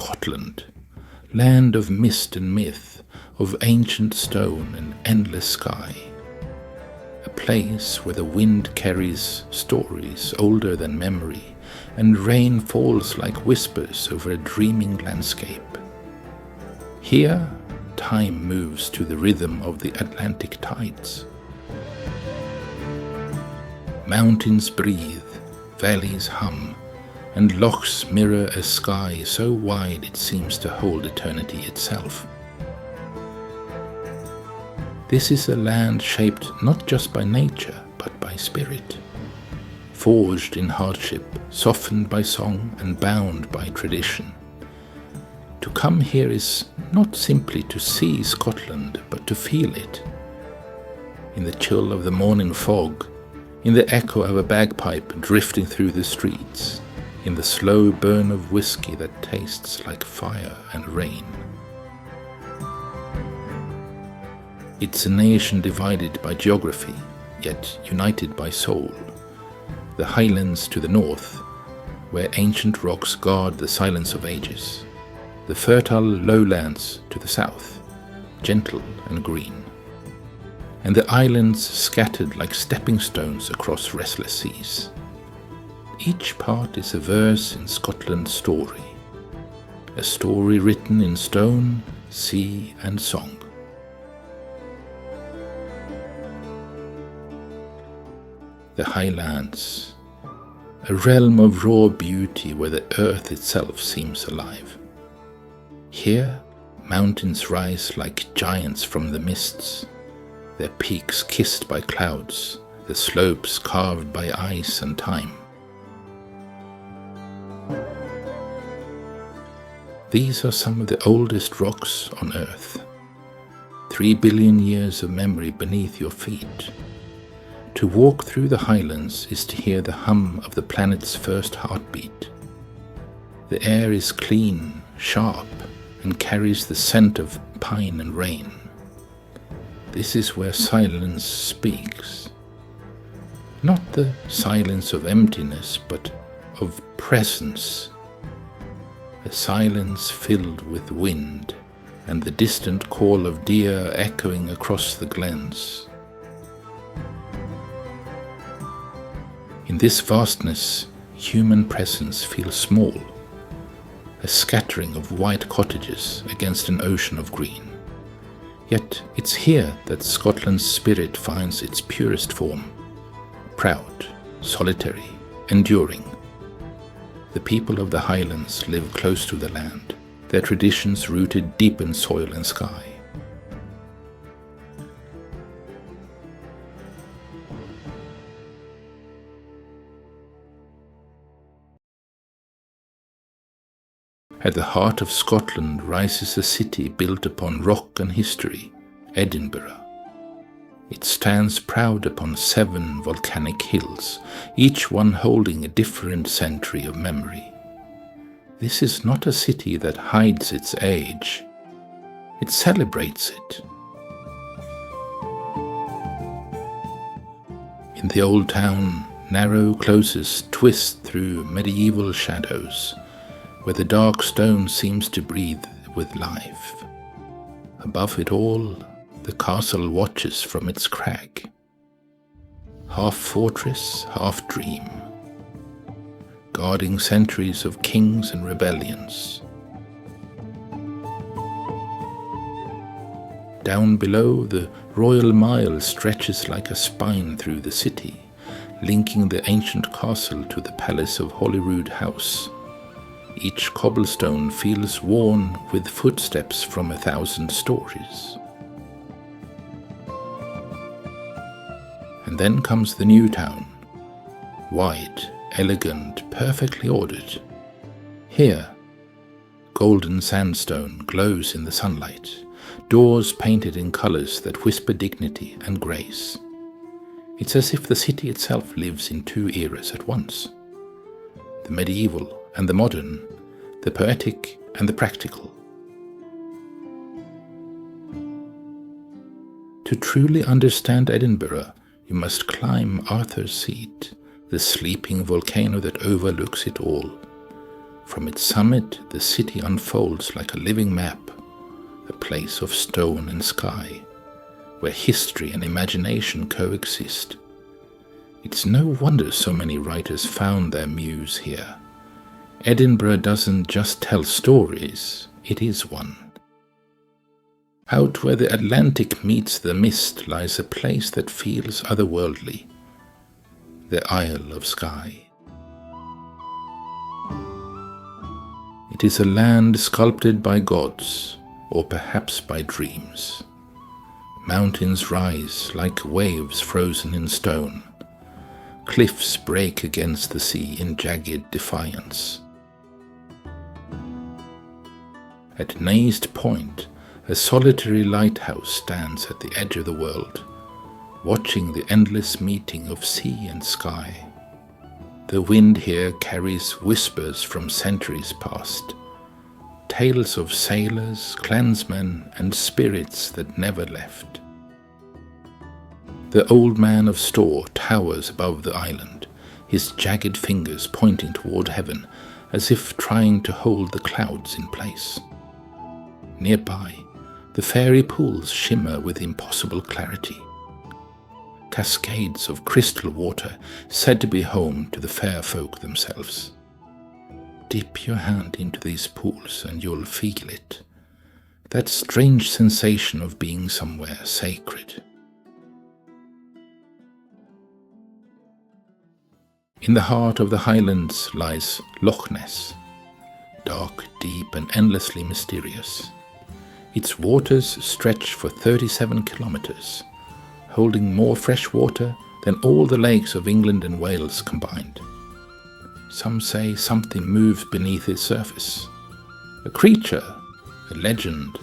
Scotland, land of mist and myth, of ancient stone and endless sky. A place where the wind carries stories older than memory, and rain falls like whispers over a dreaming landscape. Here, time moves to the rhythm of the Atlantic tides. Mountains breathe, valleys hum, and lochs mirror a sky so wide it seems to hold eternity itself. This is a land shaped not just by nature, but by spirit. Forged in hardship, softened by song, and bound by tradition. To come here is not simply to see Scotland, but to feel it. In the chill of the morning fog, in the echo of a bagpipe drifting through the streets, in the slow burn of whiskey that tastes like fire and rain. It's a nation divided by geography, yet united by soul. The highlands to the north, where ancient rocks guard the silence of ages. The fertile lowlands to the south, gentle and green. And the islands scattered like stepping stones across restless seas. Each part is a verse in Scotland's story. A story written in stone, sea and song. The Highlands, a realm of raw beauty where the earth itself seems alive. Here, mountains rise like giants from the mists, their peaks kissed by clouds, the slopes carved by ice and time. These are some of the oldest rocks on Earth. 3 billion years of memory beneath your feet. To walk through the highlands is to hear the hum of the planet's first heartbeat. The air is clean, sharp, and carries the scent of pine and rain. This is where silence speaks. Not the silence of emptiness, but of presence. A silence filled with wind, and the distant call of deer echoing across the glens. In this vastness, human presence feels small, a scattering of white cottages against an ocean of green. Yet it's here that Scotland's spirit finds its purest form, proud, solitary, enduring. The people of the Highlands live close to the land, their traditions rooted deep in soil and sky. At the heart of Scotland rises a city built upon rock and history, Edinburgh. It stands proud upon 7 volcanic hills, each one holding a different century of memory. This is not a city that hides its age. It celebrates it. In the old town, narrow closes twist through medieval shadows, where the dark stone seems to breathe with life. Above it all, the castle watches from its crag. Half fortress, half dream, guarding centuries of kings and rebellions. Down below, the Royal Mile stretches like a spine through the city, linking the ancient castle to the palace of Holyrood House. Each cobblestone feels worn with footsteps from 1,000 stories. And then comes the new town, wide, elegant, perfectly ordered. Here, golden sandstone glows in the sunlight, doors painted in colors that whisper dignity and grace. It's as if the city itself lives in 2 eras at once. The medieval and the modern, the poetic and the practical. To truly understand Edinburgh, you must climb Arthur's Seat, the sleeping volcano that overlooks it all. From its summit, the city unfolds like a living map, a place of stone and sky, where history and imagination coexist. It's no wonder so many writers found their muse here. Edinburgh doesn't just tell stories, it is one. Out where the Atlantic meets the mist lies a place that feels otherworldly, the Isle of Skye. It is a land sculpted by gods, or perhaps by dreams. Mountains rise like waves frozen in stone. Cliffs break against the sea in jagged defiance. At Nest Point, a solitary lighthouse stands at the edge of the world, watching the endless meeting of sea and sky. The wind here carries whispers from centuries past, tales of sailors, clansmen, and spirits that never left. The Old Man of Storr towers above the island, his jagged fingers pointing toward heaven, as if trying to hold the clouds in place. Nearby, the fairy pools shimmer with impossible clarity. Cascades of crystal water said to be home to the fair folk themselves. Dip your hand into these pools and you'll feel it, that strange sensation of being somewhere sacred. In the heart of the Highlands lies Loch Ness, dark, deep, and endlessly mysterious. Its waters stretch for 37 kilometers, holding more fresh water than all the lakes of England and Wales combined. Some say something moves beneath its surface. A creature, a legend,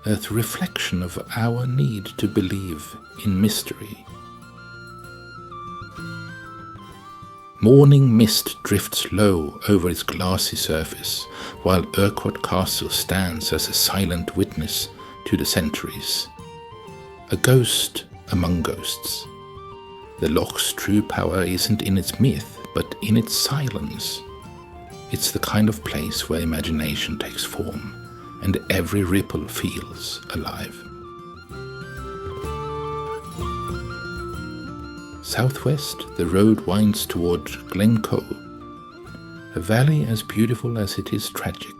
a reflection of our need to believe in mystery. Morning mist drifts low over its glassy surface, while Urquhart Castle stands as a silent witness to the centuries. A ghost among ghosts. The loch's true power isn't in its myth, but in its silence. It's the kind of place where imagination takes form, and every ripple feels alive. Southwest, the road winds toward Glencoe, a valley as beautiful as it is tragic.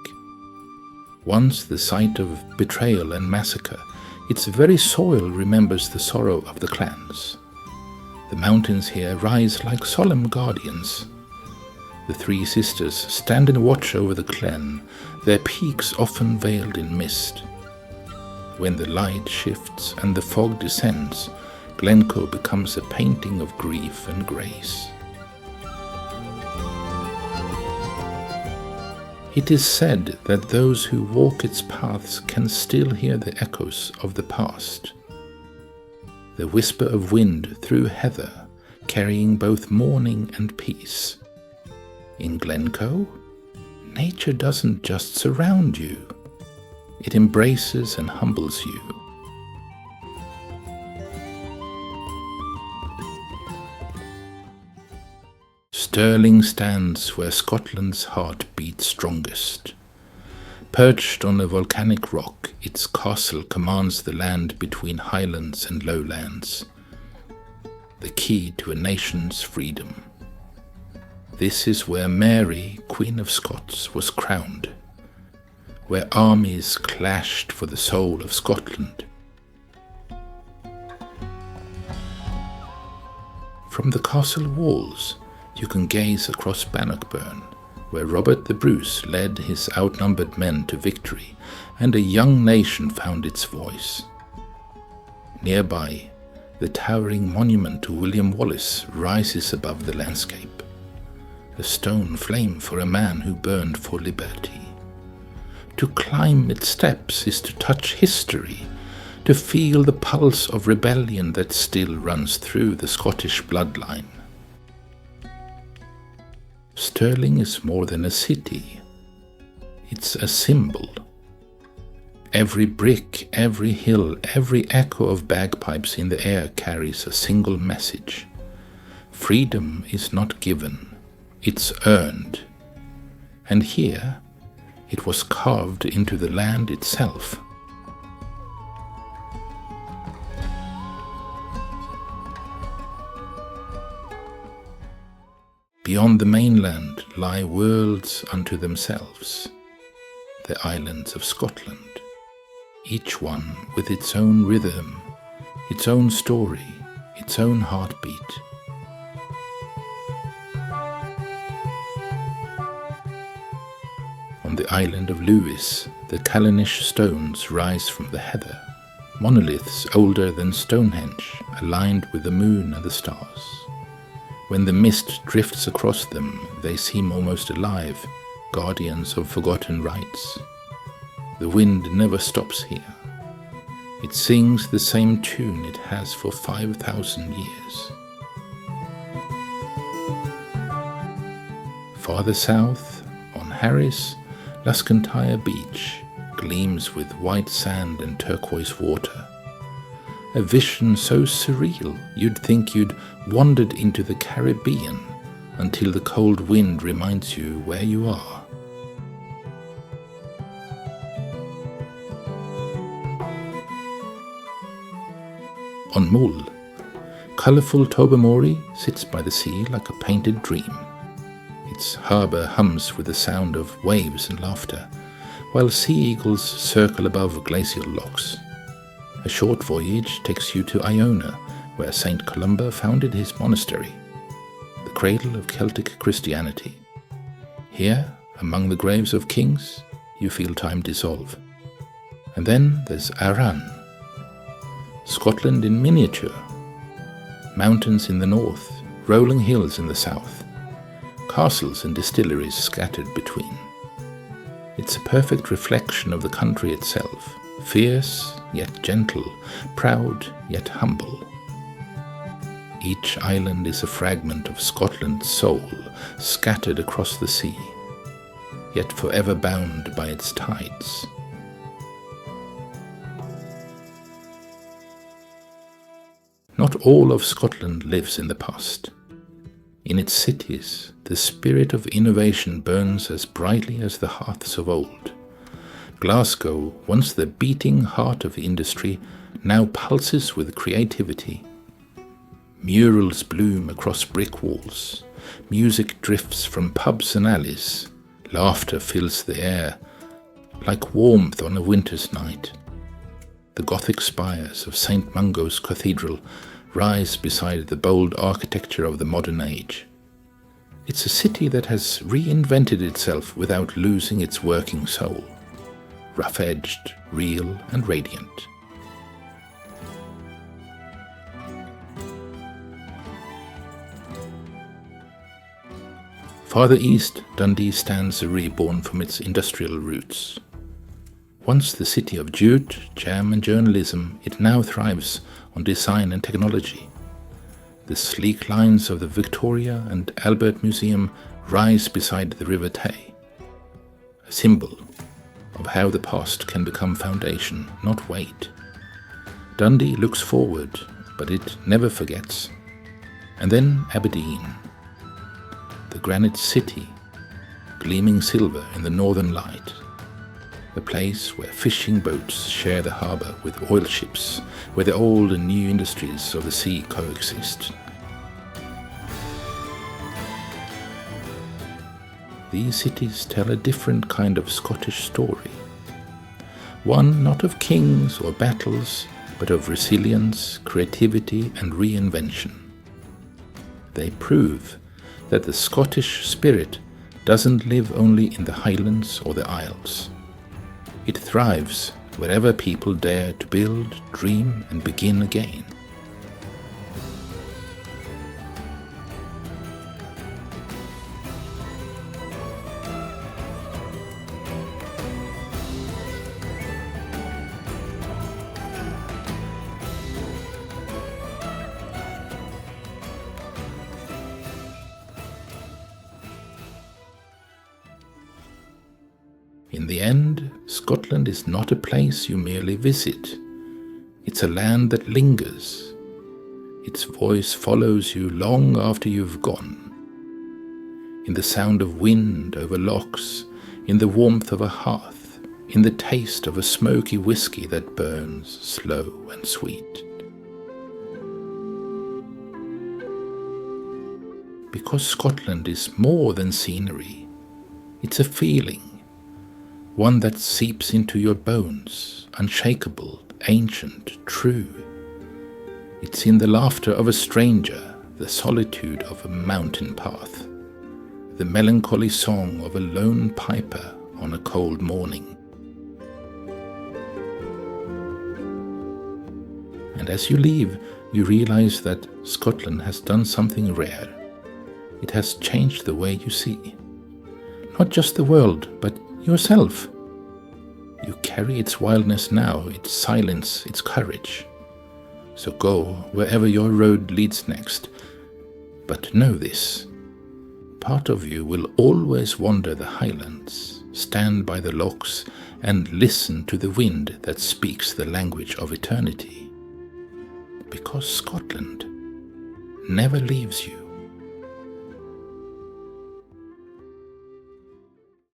Once the site of betrayal and massacre, its very soil remembers the sorrow of the clans. The mountains here rise like solemn guardians. The three sisters stand in watch over the glen, their peaks often veiled in mist. When the light shifts and the fog descends, Glencoe becomes a painting of grief and grace. It is said that those who walk its paths can still hear the echoes of the past. The whisper of wind through heather, carrying both mourning and peace. In Glencoe, nature doesn't just surround you, it embraces and humbles you. Stirling stands where Scotland's heart beats strongest. Perched on a volcanic rock, its castle commands the land between highlands and lowlands, the key to a nation's freedom. This is where Mary, Queen of Scots, was crowned, where armies clashed for the soul of Scotland. From the castle walls, you can gaze across Bannockburn, where Robert the Bruce led his outnumbered men to victory, and a young nation found its voice. Nearby, the towering monument to William Wallace rises above the landscape, a stone flame for a man who burned for liberty. To climb its steps is to touch history, to feel the pulse of rebellion that still runs through the Scottish bloodline. Stirling is more than a city. It's a symbol. Every brick, every hill, every echo of bagpipes in the air carries a single message. Freedom is not given, it's earned. and here it was carved into the land itself. Beyond the mainland lie worlds unto themselves, the islands of Scotland, each one with its own rhythm, its own story, its own heartbeat. On the island of Lewis, the Callanish stones rise from the heather, monoliths older than Stonehenge, aligned with the moon and the stars. When the mist drifts across them, they seem almost alive, guardians of forgotten rites. The wind never stops here. It sings the same tune it has for 5,000 years. Farther south, on Harris, Luscantire Beach gleams with white sand and turquoise water. A vision so surreal you'd think you'd wandered into the Caribbean until the cold wind reminds you where you are. On Mull, colourful Tobermory sits by the sea like a painted dream. Its harbour hums with the sound of waves and laughter, while sea eagles circle above glacial locks. A short voyage takes you to Iona, where St. Columba founded his monastery, the cradle of Celtic Christianity. Here, among the graves of kings, you feel time dissolve. And then there's Arran, Scotland in miniature. Mountains in the north, rolling hills in the south, castles and distilleries scattered between. It's a perfect reflection of the country itself, fierce yet gentle, proud yet humble. Each island is a fragment of Scotland's soul, scattered across the sea, yet forever bound by its tides. Not all of Scotland lives in the past. In its cities, the spirit of innovation burns as brightly as the hearths of old. Glasgow, once the beating heart of industry, now pulses with creativity. Murals bloom across brick walls. Music drifts from pubs and alleys. Laughter fills the air, like warmth on a winter's night. The Gothic spires of St. Mungo's Cathedral rise beside the bold architecture of the modern age. It's a city that has reinvented itself without losing its working soul. Rough-edged, real and radiant. Farther east, Dundee stands reborn from its industrial roots. Once the city of jute, jam and journalism, it now thrives on design and technology. The sleek lines of the Victoria and Albert Museum rise beside the River Tay, a symbol of how the past can become foundation, not weight. Dundee looks forward, but it never forgets. And then Aberdeen, the granite city, gleaming silver in the northern light. A place where fishing boats share the harbour with oil ships, where the old and new industries of the sea coexist. These cities tell a different kind of Scottish story. One not of kings or battles, but of resilience, creativity and reinvention. They prove that the Scottish spirit doesn't live only in the Highlands or the Isles. It thrives wherever people dare to build, dream and begin again. In the end, Scotland is not a place you merely visit. It's a land that lingers. Its voice follows you long after you've gone. in the sound of wind over lochs, in the warmth of a hearth, in the taste of a smoky whisky that burns slow and sweet. Because Scotland is more than scenery, it's a feeling, one that seeps into your bones, unshakable, ancient, true. It's in the laughter of a stranger, the solitude of a mountain path, the melancholy song of a lone piper on a cold morning. And as you leave, you realize that Scotland has done something rare. It has changed the way you see. Not just the world, but yourself. You carry its wildness now, its silence, its courage. So go wherever your road leads next. But know this, part of you will always wander the highlands, stand by the lochs, and listen to the wind that speaks the language of eternity. Because Scotland never leaves you.